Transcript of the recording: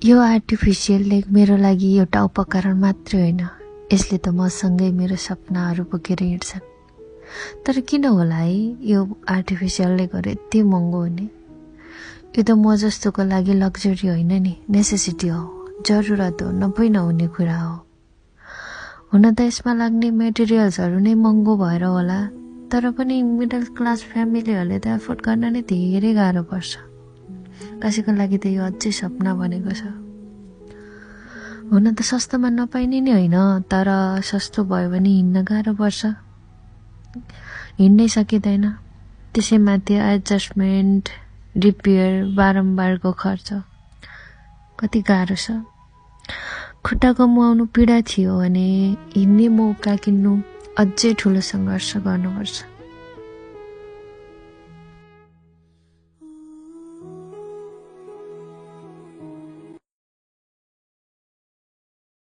यो artificial leg मेरो लागि एउटा उपकरण मात्रै होइन, यसले त मसँगै मेरो सपनाहरू बोकेर हिँड्छन्। तर किन होला है यो आर्टिफिसियल लेगहरू यति महँगो हुने? यो त म जस्तोको लागि लग्जरी होइन नि, नेसेसिटी हो, जरुरत हो, नभई नहुने कुरा हो। हुन त यसमा लाग्ने मेटेरियल्सहरू नै महँगो भएर होला, तर पनि मिडल क्लास फ्यामिलीहरूले त एफोर्ड गर्न नै धेरै गाह्रो पर्छ। कसैको लागि त यो अझै सपना बनेको छ। हुन त सस्तोमा नपाइने नै होइन, तर सस्तो भयो भने हिँड्न गाह्रो पर्छ, हिँड्नै सकिँदैन। त्यसैमाथि एडजस्टमेन्ट, रिपेयर, बारम्बारको खर्च, कति गाह्रो छ। खुट्टा कमाउनु पीडा थियो भने हिँड्ने मौका किन्नु अझै ठुलो सङ्घर्ष गर्नुपर्छ।